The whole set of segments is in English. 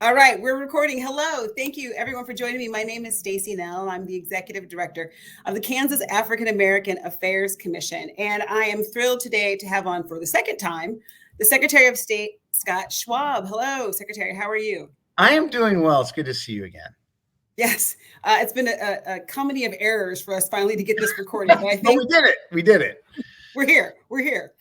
All right, we're recording. Hello. Thank you everyone for joining me. My name is Stacy Nell. I'm the executive director of the Kansas African American Affairs Commission. And I am thrilled today to have on for the second time the Secretary of State, Scott Schwab. Hello, Secretary. How are you? I am doing well. It's good to see you again. Yes, it's been a comedy of errors for us finally to get this recorded, but I But we think did it. We did it. we're here. We're here.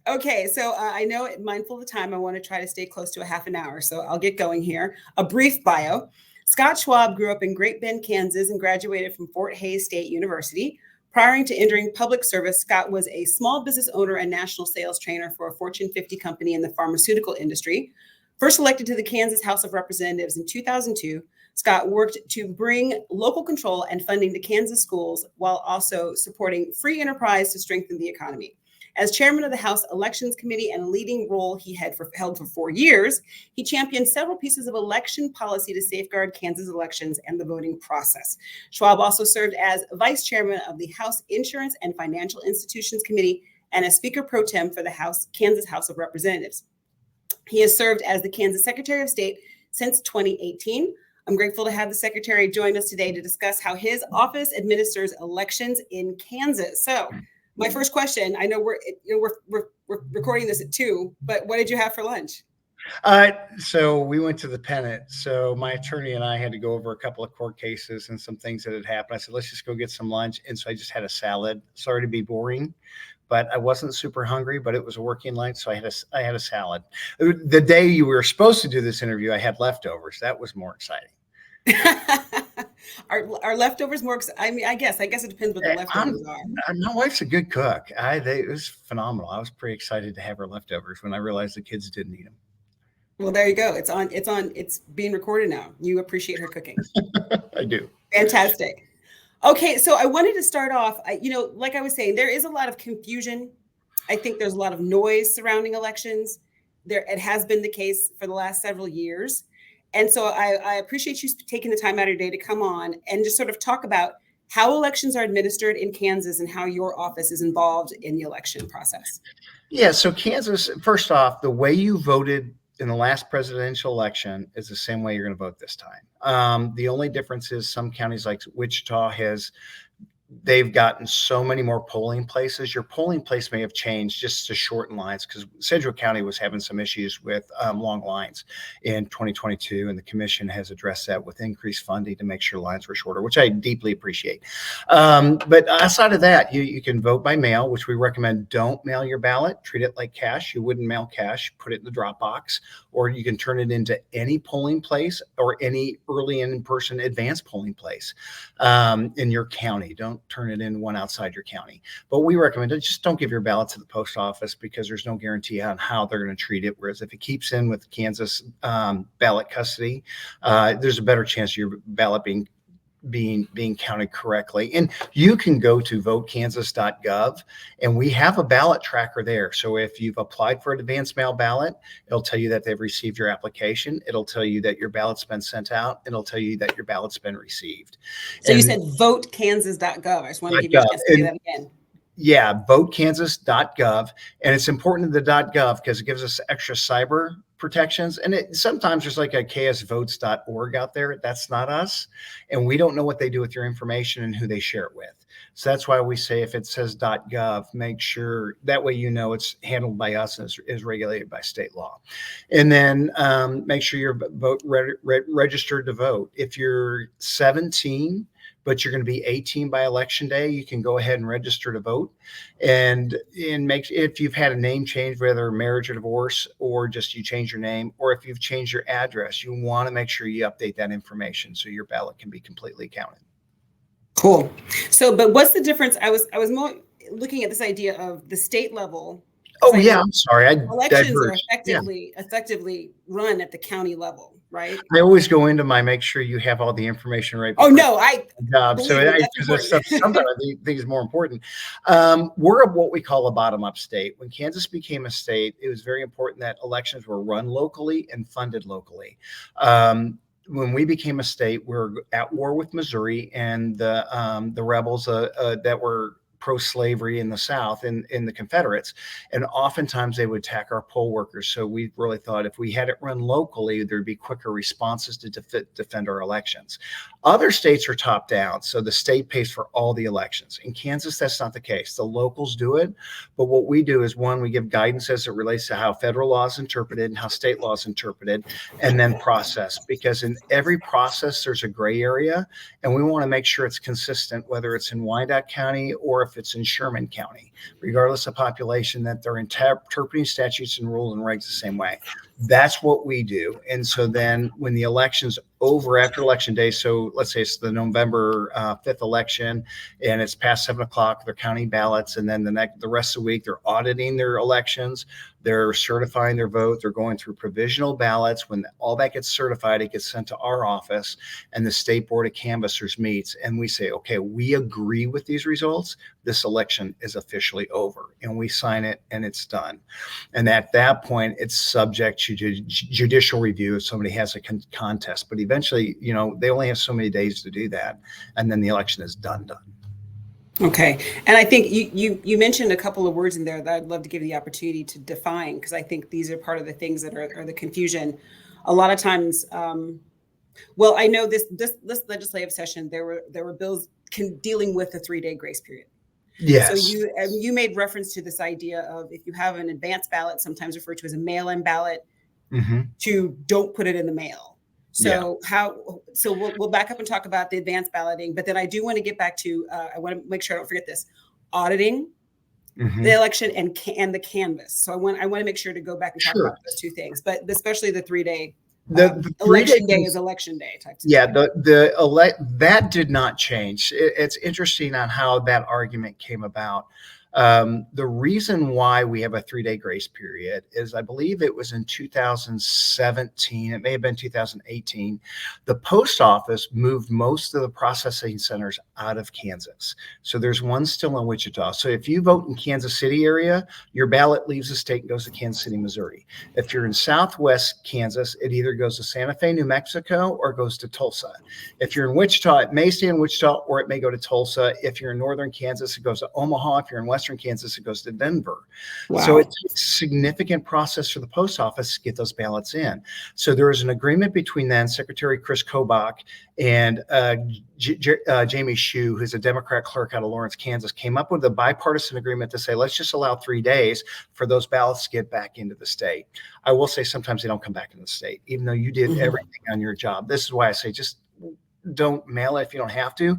Okay, so I know, mindful of the time, I want to try to stay close to a half an hour, so I'll get going here. A brief bio. Scott Schwab grew up in Great Bend, Kansas, and graduated from Fort Hays State University. Prior to entering public service, Scott was a small business owner and national sales trainer for a Fortune 50 company in the pharmaceutical industry. First elected to the Kansas House of Representatives in 2002, Scott worked to bring local control and funding to Kansas schools while also supporting free enterprise to strengthen the economy. As chairman of the House Elections Committee and a leading role he held for 4 years, he championed several pieces of election policy to safeguard Kansas elections and the voting process. Schwab also served as vice chairman of the House Insurance and Financial Institutions Committee and as speaker pro tem for the Kansas House of Representatives. He has served as the Kansas Secretary of State since 2018. I'm grateful to have the Secretary join us today to discuss how his office administers elections in Kansas. So, my first question, I know we're recording this at 2, but what did you have for lunch? So we went to the pennant. So my attorney and I had to go over a couple of court cases and some things that had happened. I said, let's just go get some lunch. And so I just had a salad. Sorry to be boring, but I wasn't super hungry, but it was a working lunch. So I had a salad. The day you were supposed to do this interview, I had leftovers. That was more exciting. Are leftovers more? I guess it depends what the leftovers are. My wife's a good cook. It was phenomenal. I was pretty excited to have her leftovers when I realized the kids didn't eat them. Well, there you go. It's being recorded now. You appreciate her cooking. I do. Fantastic. Okay, so I wanted to start off. Like I was saying, there is a lot of confusion. I think there's a lot of noise surrounding elections. It has been the case for the last several years. And so I appreciate you taking the time out of your day to come on and just sort of talk about how elections are administered in Kansas and how your office is involved in the election process. Yeah, so Kansas, first off, the way you voted in the last presidential election is the same way you're going to vote this time. The only difference is some counties like Wichita they've gotten so many more polling places. Your polling place may have changed just to shorten lines because Sedgwick County was having some issues with long lines in 2022, and the commission has addressed that with increased funding to make sure lines were shorter, which I deeply appreciate. But outside of that, you can vote by mail, which we recommend. Don't mail your ballot. Treat it like cash. You wouldn't mail cash. Put it in the drop box, or you can turn it into any polling place or any early in-person advanced polling place in your county. Don't turn it in one outside your county. But we recommend it. Just don't give your ballot to the post office because there's no guarantee on how they're going to treat it. Whereas if it keeps in with Kansas ballot custody, there's a better chance of your ballot being counted correctly. And you can go to votekansas.gov and we have a ballot tracker there. So if you've applied for an advanced mail ballot, it'll tell you that they've received your application. It'll tell you that your ballot's been sent out. It'll tell you that your ballot's been received. So you said votekansas.gov. I just want to give you a chance to do that again. Yeah, votekansas.gov. And it's important to the .gov because it gives us extra cyber protections. And sometimes there's like a ksvotes.org out there. That's not us. And we don't know what they do with your information and who they share it with. So that's why we say if it says .gov, make sure that way you know it's handled by us and is regulated by state law. And then make sure you're registered to vote. If you're 17, but you're going to be 18 by election day, you can go ahead and register to vote. And if you've had a name change, whether marriage or divorce, or just you change your name, or if you've changed your address, you want to make sure you update that information so your ballot can be completely counted. Cool. So, but what's the difference? I was more looking at this idea of the state level. Oh yeah, I'm sorry. Elections are effectively run at the county level, right? I always go into make sure you have all the information right. Oh no, sometimes I think is more important. We're what we call a bottom-up state. When Kansas became a state, it was very important that elections were run locally and funded locally. When we became a state, we're at war with Missouri and the rebels that were pro-slavery in the South in the Confederates. And oftentimes they would attack our poll workers. So we really thought if we had it run locally, there'd be quicker responses to defend our elections. Other states are top down. So the state pays for all the elections. In Kansas, that's not the case. The locals do it. But what we do is, one, we give guidance as it relates to how federal law is interpreted and how state law is interpreted, and then process. Because in every process, there's a gray area, and we want to make sure it's consistent, whether it's in Wyandotte County or if it's in Sherman County, regardless of population, that they're interpreting statutes and rules and regs the same way. That's what we do. And so then when the election's over after election day, so let's say it's the November 5th election and it's past 7 o'clock, they're counting ballots, and then the rest of the week they're auditing their elections, they're certifying their vote, they're going through provisional ballots. When all that gets certified, it gets sent to our office, and the State Board of Canvassers meets, and we say, okay, we agree with these results. This election is officially over, and we sign it, and it's done. And at that point, it's subject to judicial review if somebody has a contest. But eventually, they only have so many days to do that, and then the election is done. Okay. And I think you mentioned a couple of words in there that I'd love to give you the opportunity to define, because I think these are part of the things that are the confusion. A lot of times, well, I know this legislative session, there were bills dealing with the 3-day grace period. Yes. So you made reference to this idea of, if you have an advance ballot, sometimes referred to as a mail-in ballot, to don't put it in the mail. So we'll back up and talk about the advanced balloting, but then I do want to get back to, I want to make sure I don't forget this, auditing the election and the canvas. So I want to make sure to go back and talk about those two things, but especially the 3-day. The election day is election day type of thing. That did not change. It's interesting on how that argument came about. The reason why we have a 3-day grace period is, I believe it was in 2017, it may have been 2018, the post office moved most of the processing centers out of Kansas. So there's one still in Wichita. So if you vote in Kansas City area, your ballot leaves the state and goes to Kansas City, Missouri. If you're in Southwest Kansas, it either goes to Santa Fe, New Mexico, or goes to Tulsa. If you're in Wichita, it may stay in Wichita, or it may go to Tulsa. If you're in Northern Kansas, it goes to Omaha. If you're in Western Kansas, it goes to Denver. Wow. So it's a significant process for the post office to get those ballots in. So there is an agreement between then Secretary Chris Kobach and Jamie Shue, who's a Democrat clerk out of Lawrence, Kansas, came up with a bipartisan agreement to say, let's just allow 3 days for those ballots to get back into the state. I will say sometimes they don't come back into the state, even though you did everything on your job. This is why I say just don't mail it if you don't have to.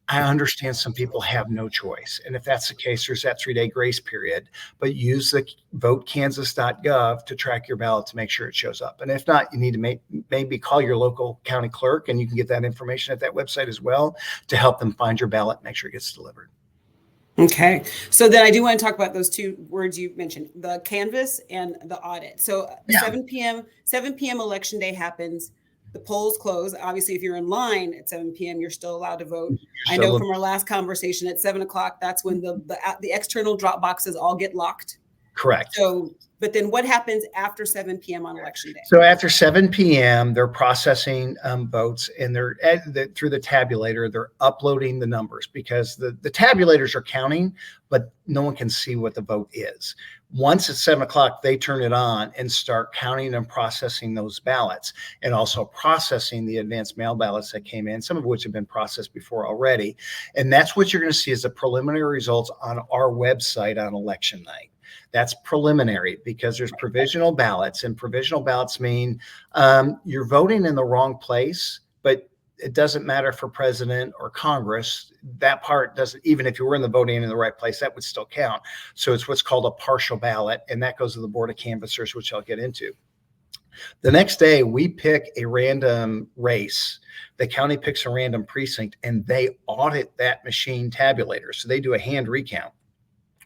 I understand some people have no choice. And if that's the case, there's that 3-day grace period, but use the votekansas.gov to track your ballot to make sure it shows up. And if not, you need to maybe call your local county clerk, and you can get that information at that website as well to help them find your ballot and make sure it gets delivered. Okay. So then I do want to talk about those two words you mentioned, the canvas and the audit. So 7 p.m. election day happens. The polls close. Obviously, if you're in line at 7 p.m., you're still allowed to vote. I know from our last conversation at 7 o'clock, that's when the external drop boxes all get locked. Correct. So, but then what happens after 7 p.m. on election day? So after 7 p.m., they're processing votes, and they're through the tabulator, they're uploading the numbers, because the tabulators are counting, but no one can see what the vote is. Once it's 7 o'clock, they turn it on and start counting and processing those ballots, and also processing the advanced mail ballots that came in, some of which have been processed before already. And that's what you're going to see as the preliminary results on our website on election night. That's preliminary, because there's provisional ballots, and provisional ballots mean you're voting in the wrong place, but it doesn't matter for president or Congress. That part doesn't, even if you were in the voting in the right place, that would still count. So it's what's called a partial ballot, and that goes to the Board of Canvassers, which I'll get into. The next day, we pick a random race. The county picks a random precinct, and they audit that machine tabulator. So they do a hand recount.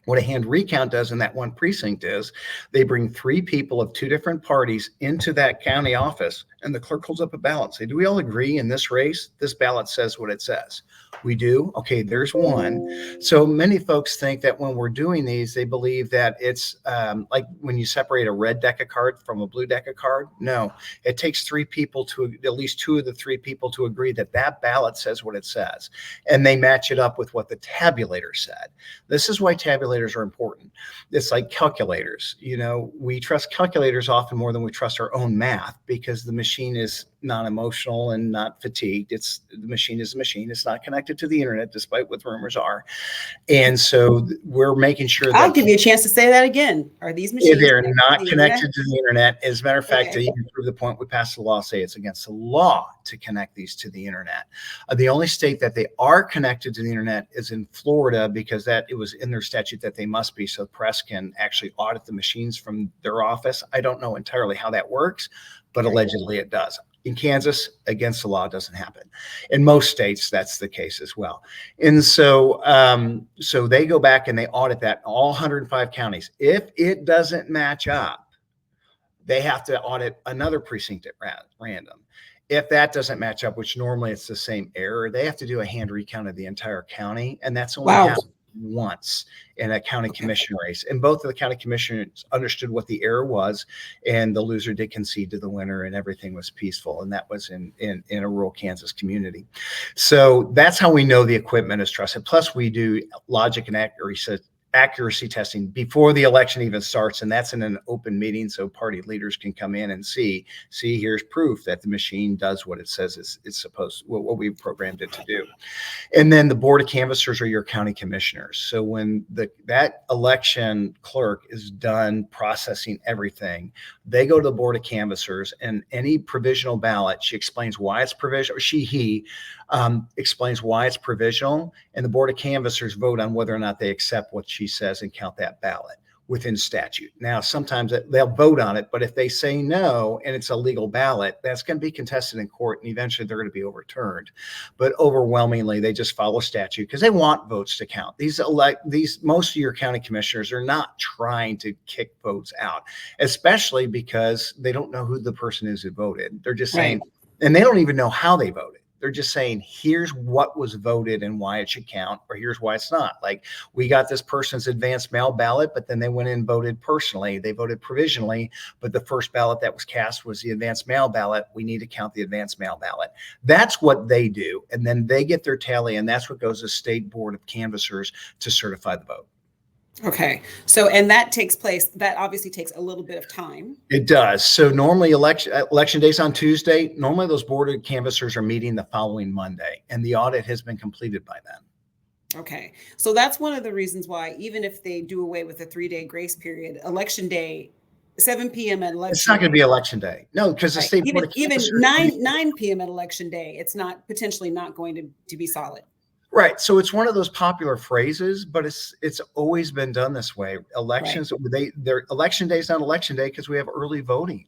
What a hand recount does in that one precinct is they bring 3 people of 2 different parties into that county office, and the clerk holds up a ballot and say, do we all agree in this race? This ballot says what it says. We do. Okay, there's one. So many folks think that when we're doing these, they believe that it's like when you separate a red deck of card from a blue deck of card. No, it takes 3 people to at least 2 of the 3 people to agree that that ballot says what it says, and they match it up with what the tabulator said. This is why tabulators are important. It's like calculators. You know, we trust calculators often more than we trust our own math, because the machine is non-emotional and not fatigued. The machine is a machine. It's not connected to the internet, despite what rumors are. And so we're making sure that I'll give you a chance to say that again. Are these machines? they're not connected to the internet. As a matter of fact, Okay. to even prove the point, we passed a law say it's against the law to connect these to the internet. The only state that they are connected to the internet is in Florida, because it was in their statute that they must be, so the press can actually audit the machines from their office. I don't know entirely how that works, but allegedly it does. In Kansas, against the law, doesn't happen. In most states, that's the case as well. And so, so they go back and they audit that, all 105 counties. If it doesn't match up, they have to audit another precinct at random. If that doesn't match up, which normally it's the same error, they have to do a hand recount of the entire county, and that's only happened once in a county commission race. And both of the county commissioners understood what the error was, and the loser did concede to the winner, and everything was peaceful. And that was in a rural Kansas community. So that's how we know the equipment is trusted. Plus, we do logic and accuracy testing before the election even starts, and that's in an open meeting, so party leaders can come in and see here's proof that the machine does what it says it's supposed, what we've programmed it to do. And then the board of canvassers are your county commissioners. So when that election clerk is done processing everything, they go to the board of canvassers, and any provisional ballot, she explains why it's provisional, or he explains why it's provisional, and the board of canvassers vote on whether or not they accept what she says and count that ballot within statute. Now, sometimes they'll vote on it, but if they say no and it's a legal ballot, that's going to be contested in court, and eventually they're going to be overturned. But overwhelmingly, they just follow statute because they want votes to count. Most of your county commissioners are not trying to kick votes out, especially because they don't know who the person is who voted. They're just saying, and they don't even know how they voted. They're just saying, here's what was voted and why it should count, or here's why it's not. Like, we got this person's advanced mail ballot, but then they went in and voted personally. They voted provisionally, but the first ballot that was cast was the advanced mail ballot. We need to count the advanced mail ballot. That's what they do. And then they get their tally, and that's what goes to State Board of Canvassers to certify the vote. Okay. So, and that takes place, that obviously takes a little bit of time. It does. So normally election day's on Tuesday. Normally those board of canvassers are meeting the following Monday, and the audit has been completed by then. Okay. So that's one of the reasons why, even if they do away with a 3-day grace period, election day, 7 p.m. at election. It's not going to be election day. No, because the state board of canvassers, even 9 p.m. at election day, it's not potentially not going to be solid. Right. So it's one of those popular phrases, but it's always been done this way. Elections, their election day is not election day because we have early voting.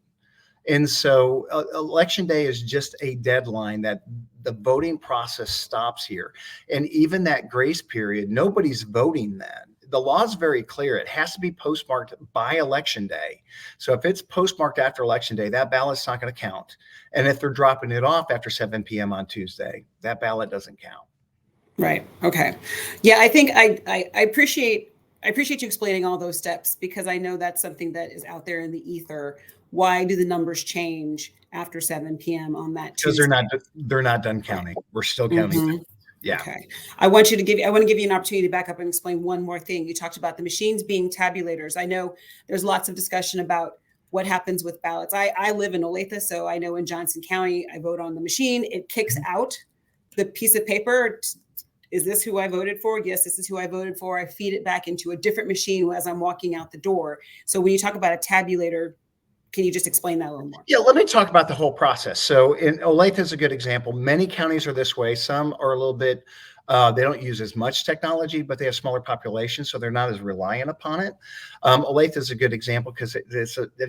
And so election day is just a deadline that the voting process stops here. And even that grace period, nobody's voting then. The law is very clear. It has to be postmarked by election day. So if it's postmarked after election day, that ballot's not going to count. And if they're dropping it off after 7 p.m. on Tuesday, that ballot doesn't count. Right. Okay. Yeah, I think I appreciate you explaining all those steps, because I know that's something that is out there in the ether. Why do the numbers change after 7 p.m. on that Tuesday? Because they're not done counting. We're still counting. Mm-hmm. Yeah. Okay. I want to give you an opportunity to back up and explain one more thing. You talked about the machines being tabulators. I know there's lots of discussion about what happens with ballots. I live in Olathe, so I know in Johnson County, I vote on the machine. It kicks out the piece of paper. Is this who I voted for? Yes, this is who I voted for. I feed it back into a different machine as I'm walking out the door. So when you talk about a tabulator, can you just explain that a little more? Yeah, let me talk about the whole process. So in Olathe is a good example. Many counties are this way. Some are a little bit, they don't use as much technology, but they have smaller populations, so they're not as reliant upon it. Olathe is a good example because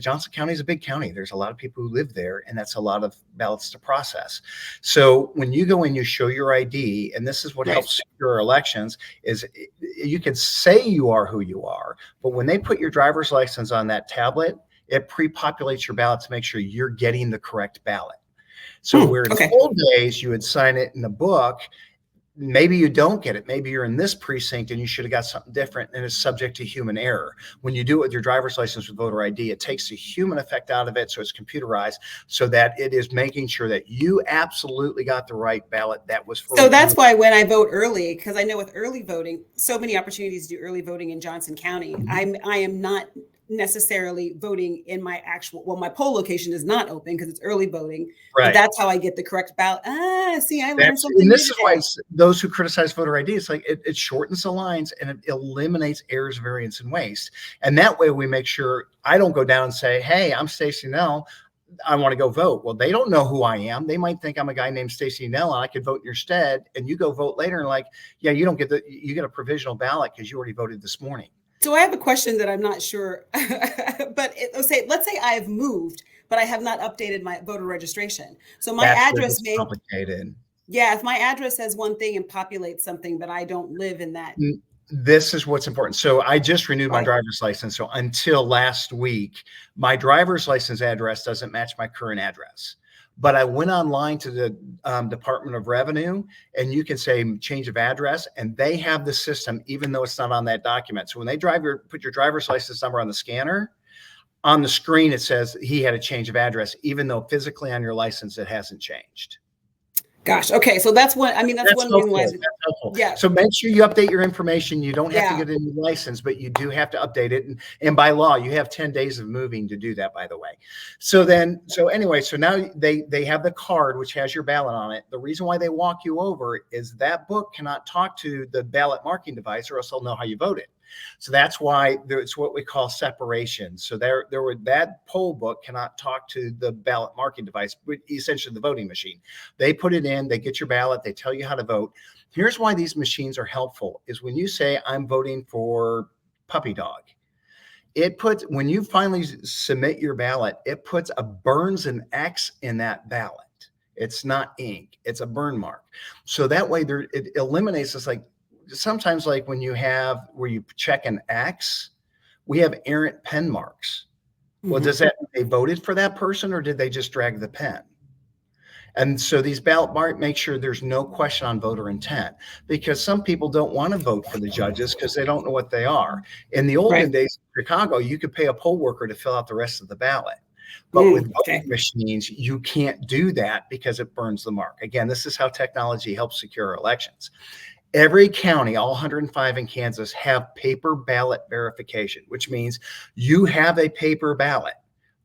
Johnson County is a big county. There's a lot of people who live there, and that's a lot of ballots to process. So when you go in, you show your ID, and this is what helps secure elections, is you can say you are who you are, but when they put your driver's license on that tablet, it pre-populates your ballot to make sure you're getting the correct ballot. So where in the old days you would sign it in a book, maybe you don't get it. Maybe you're in this precinct and you should have got something different, and it's subject to human error. When you do it with your driver's license with voter ID, it takes the human effect out of it, so it's computerized, so that it is making sure that you absolutely got the right ballot that was for So that's why when I vote early, because I know with early voting, so many opportunities to do early voting in Johnson County, I am not necessarily voting in my actual, well, my poll location is not open because it's early voting, but that's how I get the correct ballot. See, I learned something. And this is why those who criticize voter ID, it's like it shortens the lines and it eliminates errors, variance, and waste. And that way we make sure I don't go down and say, hey, I'm Stacey Nell, I want to go vote. Well, they don't know who I am. They might think I'm a guy named Stacey Nell and I could vote in your stead, and you go vote later and like, yeah, you don't get you get a provisional ballot because you already voted this morning. So I have a question that I'm not sure, but let's say I have moved, but I have not updated my voter registration. So my address may complicated. Yeah, if my address says one thing and populates something, but I don't live in that. This is what's important. So I just renewed my driver's license. So until last week, my driver's license address doesn't match my current address. But I went online to the Department of Revenue, and you can say change of address, and they have the system, even though it's not on that document. So when they put your driver's license number on the scanner, on the screen, it says he had a change of address, even though physically on your license, it hasn't changed. Gosh. Okay. So that's one. I mean, that's one reason why. Yeah. So make sure you update your information. You don't have to get a new license, but you do have to update it. And by law, you have 10 days of moving to do that, by the way. So anyway, so now they have the card, which has your ballot on it. The reason why they walk you over is that book cannot talk to the ballot marking device, or else they'll know how you voted. So that's why it's what we call separation. So that poll book cannot talk to the ballot marking device, essentially the voting machine. They put it in, they get your ballot, they tell you how to vote. Here's why these machines are helpful is when you say I'm voting for puppy dog, when you finally submit your ballot, it burns an X in that ballot. It's not ink, it's a burn mark. So that way it eliminates this, like, sometimes like when you check an X, we have errant pen marks. Well, does that mean they voted for that person, or did they just drag the pen? And so these ballot marks make sure there's no question on voter intent, because some people don't want to vote for the judges because they don't know what they are. In the olden days in Chicago, you could pay a poll worker to fill out the rest of the ballot. But with voting machines, you can't do that because it burns the mark. Again, this is how technology helps secure elections. Every county, all 105 in Kansas, have paper ballot verification, which means you have a paper ballot.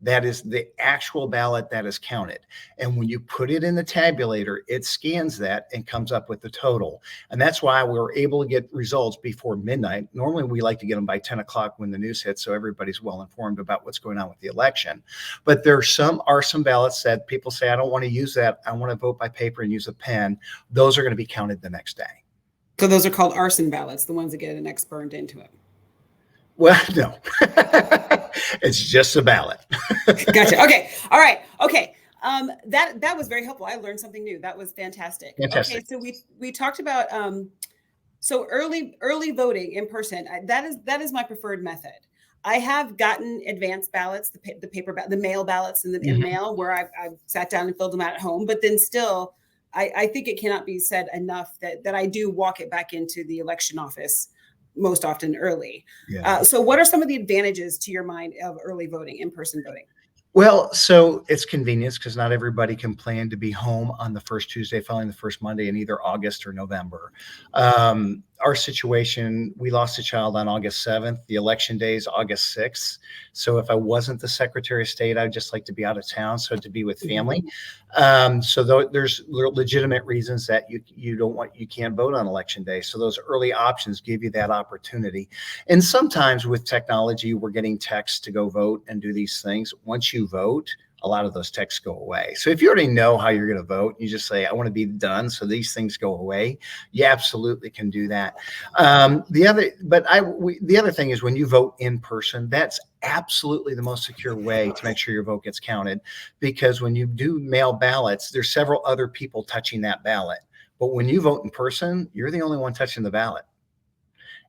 That is the actual ballot that is counted. And when you put it in the tabulator, it scans that and comes up with the total. And that's why we're able to get results before midnight. Normally, we like to get them by 10 o'clock when the news hits, so everybody's well informed about what's going on with the election. But there are some ballots that people say, I don't want to use that. I want to vote by paper and use a pen. Those are going to be counted the next day. So those are called arson ballots, the ones that get an X burned into it. Well, no, it's just a ballot. Gotcha. Okay. All right. Okay. That was very helpful. I learned something new. That was fantastic. Okay. So we talked about so early voting in person. That is my preferred method. I have gotten advanced ballots, the paper, the mail ballots in mail, where I've sat down and filled them out at home. But then still, I think it cannot be said enough that I do walk it back into the election office most often early. Yeah. So what are some of the advantages to your mind of early voting, in-person voting? Well, so it's convenience because not everybody can plan to be home on the first Tuesday following the first Monday in either August or November. our situation, we lost a child on August 7th. The election day is August 6th. So if I wasn't the Secretary of State, I'd just like to be out of town, so to be with family. There's legitimate reasons that you can't vote on election day. So those early options give you that opportunity. And sometimes with technology, we're getting texts to go vote and do these things. Once you vote, a lot of those texts go away. So if you already know how you're going to vote, you just say, I want to be done, so these things go away. You absolutely can do that. The other thing is when you vote in person, that's absolutely the most secure way to make sure your vote gets counted, because when you do mail ballots, there's several other people touching that ballot. But when you vote in person, you're the only one touching the ballot.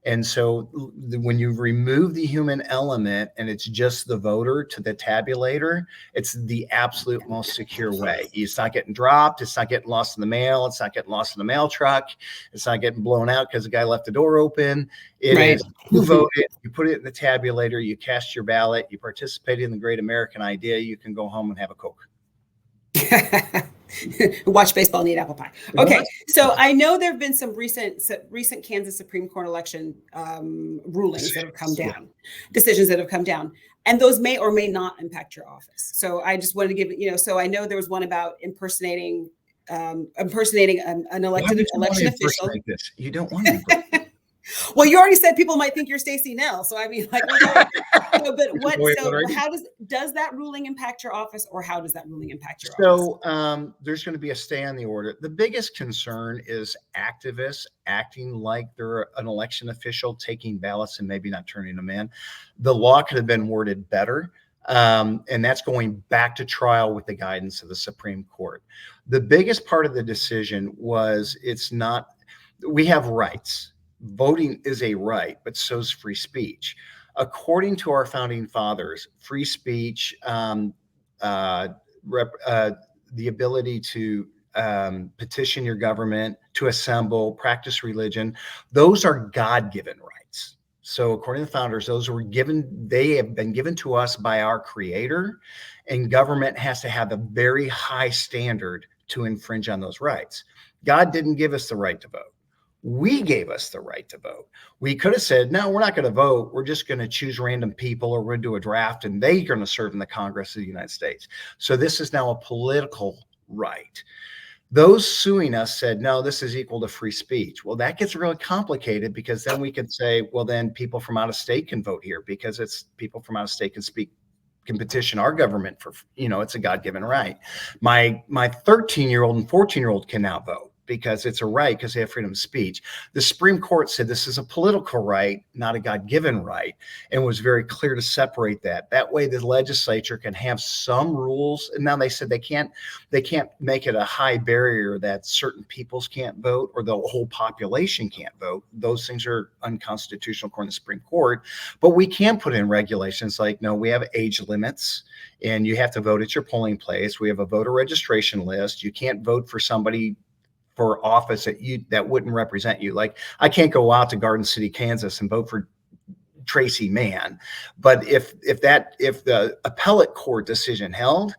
And so when you remove the human element and it's just the voter to the tabulator, it's the absolute most secure way. It's not getting dropped. It's not getting lost in the mail. It's not getting lost in the mail truck. It's not getting blown out because the guy left the door open. It is, you voted, you put it in the tabulator, you cast your ballot, you participated in the great American idea. You can go home and have a Coke. Watch baseball and eat apple pie. Okay, so I know there have been some recent Kansas Supreme Court election rulings that have come down, decisions that have come down, and those may or may not impact your office. So I just wanted to give, so I know there was one about impersonating an elected election official. You don't want to. Well, you already said people might think you're Stacey Nell, so I mean, like, but how does that ruling impact your office, or how does that ruling impact your office? So there's going to be a stay on the order. The biggest concern is activists acting like they're an election official, taking ballots and maybe not turning them in. The law could have been worded better. And that's going back to trial with the guidance of the Supreme Court. The biggest part of the decision was we have rights. Voting is a right, but so is free speech. According to our founding fathers, free speech, the ability to petition your government, to assemble, practice religion, those are God-given rights. So according to the founders, they have been given to us by our Creator, and government has to have a very high standard to infringe on those rights. God didn't give us the right to vote. We gave us the right to vote. We could have said, no, we're not going to vote. We're just going to choose random people, or we're going to do a draft, and they're going to serve in the Congress of the United States. So this is now a political right. Those suing us said, no, this is equal to free speech. Well, that gets really complicated, because then we could say, well, then people from out of state can vote here, because it's people from out of state can petition our government for, it's a God-given right. My 13-year-old and 14-year-old can now vote, because it's a right, because they have freedom of speech. The Supreme Court said this is a political right, not a God-given right, and was very clear to separate that. That way the legislature can have some rules. And now they said they can't make it a high barrier that certain peoples can't vote or the whole population can't vote. Those things are unconstitutional according to the Supreme Court. But we can put in regulations like, no, we have age limits, and you have to vote at your polling place. We have a voter registration list. You can't vote for somebody for office that wouldn't represent you. Like, I can't go out to Garden City, Kansas and vote for Tracy Mann. But if the appellate court decision held,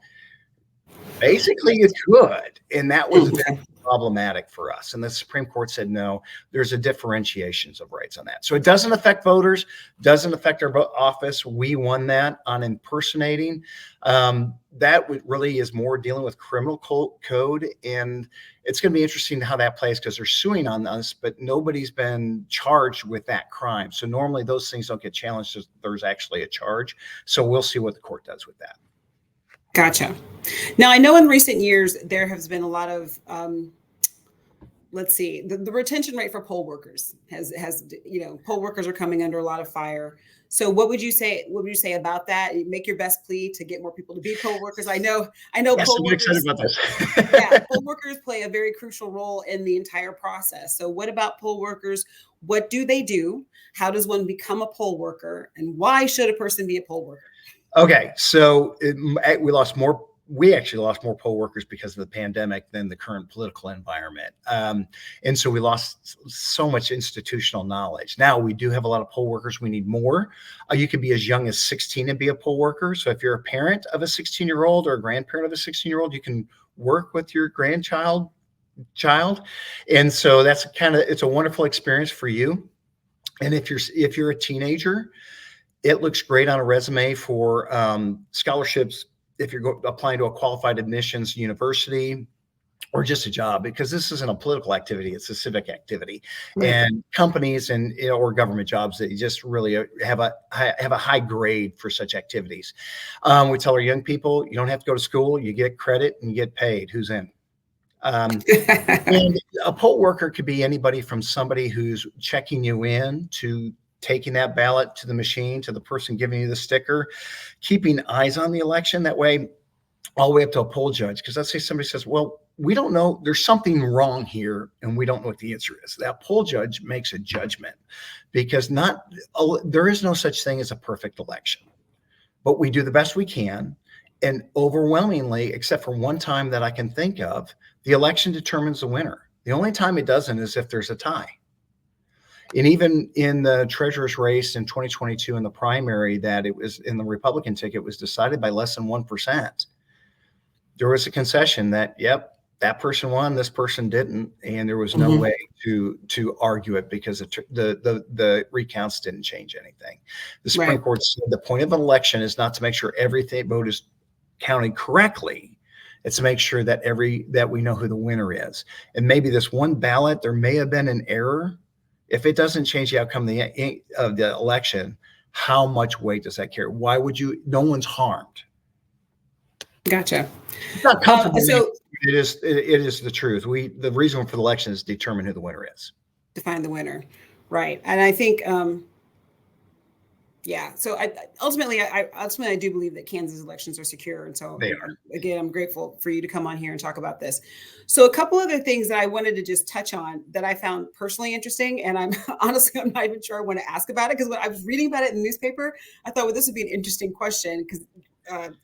basically you could. And that was very problematic for us. And the Supreme Court said, no, there's a differentiations of rights on that. So it doesn't affect voters, doesn't affect our office. We won that on impersonating. That really is more dealing with criminal code. And it's going to be interesting how that plays, because they're suing on us, but nobody's been charged with that crime. So normally those things don't get challenged if there's actually a charge. So we'll see what the court does with that. Gotcha. Now, I know in recent years, there has been a lot of, the retention rate for poll workers has, poll workers are coming under a lot of fire. So what would you say about that? Make your best plea to get more people to be poll workers. I know yes, poll I'm workers, excited about this. yeah, poll workers play a very crucial role in the entire process. So what about poll workers? What do they do? How does one become a poll worker? And why should a person be a poll worker? Okay, so we actually lost more poll workers because of the pandemic than the current political environment. And so we lost so much institutional knowledge. Now we do have a lot of poll workers. We need more. You could be as young as 16 and be a poll worker. So if you're a parent of a 16-year-old or a grandparent of a 16-year-old, you can work with your grandchild child. And so that's it's a wonderful experience for you. And if you're a teenager, it looks great on a resume for scholarships if you're applying to a qualified admissions university or just a job, because this isn't a political activity, it's a civic activity. Right. And companies and or government jobs that you just really have a high grade for such activities. We tell our young people, you don't have to go to school, you get credit and you get paid. Who's in? And a poll worker could be anybody from somebody who's checking you in to taking that ballot to the machine, to the person giving you the sticker, keeping eyes on the election that way, all the way up to a poll judge. Because let's say somebody says, well, we don't know, there's something wrong here and we don't know what the answer is. That poll judge makes a judgment, because there is no such thing as a perfect election, but we do the best we can. And overwhelmingly, except for one time that I can think of, the election determines the winner. The only time it doesn't is if there's a tie. And even in the treasurer's race in 2022, in the primary, that it was in the Republican ticket, was decided by less than 1%. There was a concession that, yep, that person won, this person didn't, and there was no way to argue it, because the recounts didn't change anything. The Supreme Court said the point of an election is not to make sure every vote is counted correctly. It's to make sure that we know who the winner is. And maybe this one ballot, there may have been an error. If it doesn't change the outcome of the election, how much weight does that carry? Why would you? No one's harmed. Gotcha. It's not comfortable. So it is the truth. The reason for the election is to determine who the winner is. Define the winner, right? And I think, yeah. So I ultimately do believe that Kansas elections are secure, and so again, I'm grateful for you to come on here and talk about this. So a couple other things that I wanted to just touch on that I found personally interesting, and I'm honestly, I'm not even sure I want to ask about it, because when I was reading about it in the newspaper, I thought, well, this would be an interesting question, because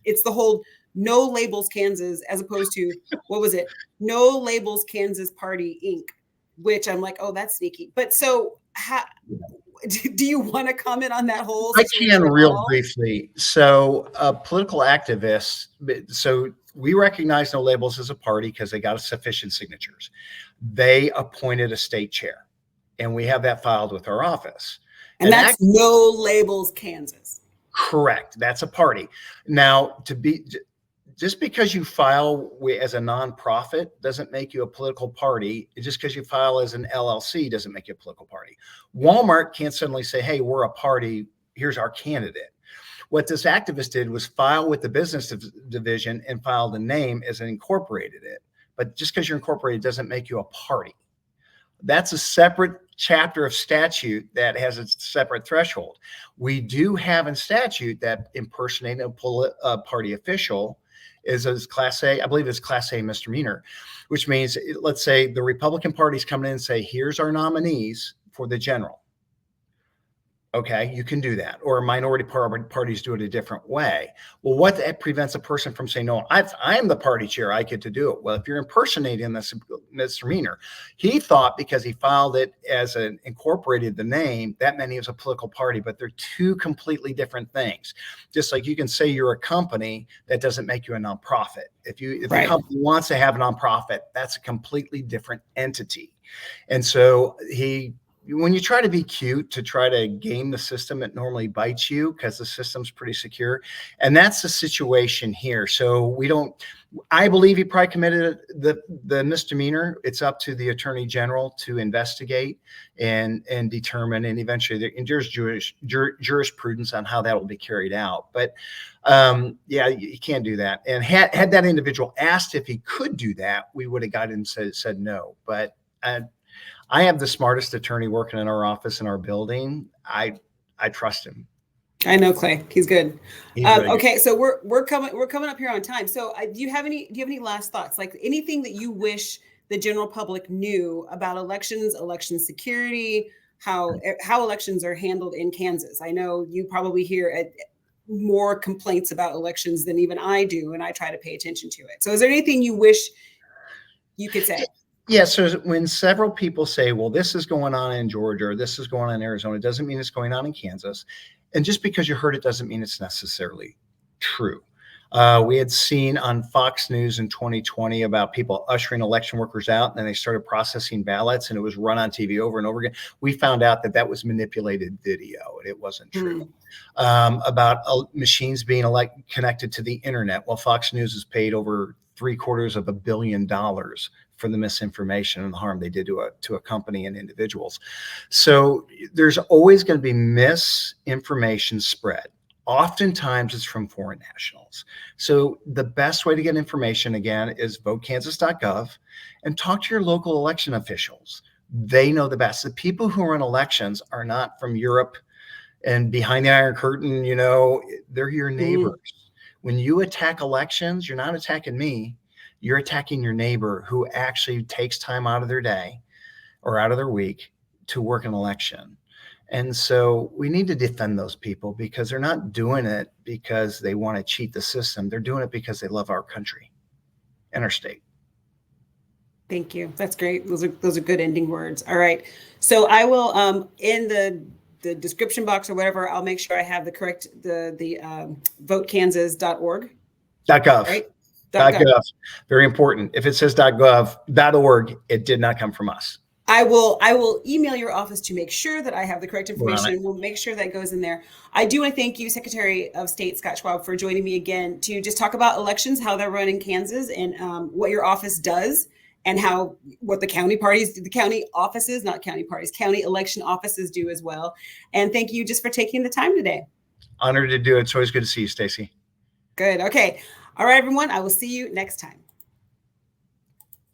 it's the whole No Labels Kansas, as opposed to, what was it? No Labels Kansas Party Inc., which I'm like, oh, that's sneaky. But so do you want to comment on that whole situation? I can real briefly. So political activists, so we recognize No Labels as a party because they got sufficient signatures. They appointed a state chair, and we have that filed with our office. And that's No Labels Kansas. Correct. That's a party. Now, just because you file as a nonprofit doesn't make you a political party. Just because you file as an LLC doesn't make you a political party. Walmart can't suddenly say, hey, we're a party, here's our candidate. What this activist did was file with the business division and file the name as an incorporated it. But just because you're incorporated doesn't make you a party. That's a separate chapter of statute that has a separate threshold. We do have in statute that impersonating a party official is a Class A, I believe it's Class A misdemeanor, which means, let's say the Republican Party's coming in and say, here's our nominees for the general. Okay, you can do that. Or minority parties do it a different way. Well, what prevents a person from saying, no, I am the party chair, I get to do it? Well, if you're impersonating this misdemeanor, he thought because he filed it as an incorporated the name, that meant he was a political party, but they're two completely different things. Just like you can say you're a company, that doesn't make you a nonprofit. If the company wants to have a nonprofit, that's a completely different entity. And so when you try to be cute to try to game the system, it normally bites you because the system's pretty secure. And that's the situation here. So I believe he probably committed the misdemeanor. It's up to the attorney general to investigate and determine, and eventually there's jurisprudence on how that will be carried out. But yeah, you can't do that. And had that individual asked if he could do that, we would have got him said no. But I have the smartest attorney working in our office in our building. I trust him. I know Clay. He's good. Really okay, good. so we're coming up here on time. So do you have any last thoughts? Like anything that you wish the general public knew about elections, election security, how elections are handled in Kansas? I know you probably hear more complaints about elections than even I do, and I try to pay attention to it. So is there anything you wish you could say? Yeah, so when several people say, well, this is going on in Georgia, or this is going on in Arizona, it doesn't mean it's going on in Kansas. And just because you heard it doesn't mean it's necessarily true. We had seen on Fox News in 2020 about people ushering election workers out, and then they started processing ballots, and it was run on TV over and over again. We found out that that was manipulated video, and it wasn't true. About machines being connected to the internet. Well, Fox News has paid over $750 million for the misinformation and the harm they did to a company and individuals. So there's always going to be misinformation spread. Oftentimes it's from foreign nationals. So the best way to get information, again, is votekansas.gov and talk to your local election officials. They know the best. The people who run elections are not from Europe and behind the Iron Curtain, they're your neighbors. When you attack elections, you're not attacking me. You're attacking your neighbor who actually takes time out of their day or out of their week to work an election. And so we need to defend those people because they're not doing it because they want to cheat the system. They're doing it because they love our country and our state. Thank you. That's great. Those are good ending words. All right. So I will in the description box or whatever, I'll make sure I have the correct the votekansas.org. .gov. Right? .gov. Very important. If it says .gov.org, it did not come from us. I will email your office to make sure that I have the correct information. We'll make sure that goes in there. I do want to thank you, Secretary of State Scott Schwab, for joining me again to just talk about elections, how they're run in Kansas, and what your office does, and what the county election offices do as well. And thank you just for taking the time today. Honored to do it. It's always good to see you, Stacy. Good. Okay. All right, everyone. I will see you next time.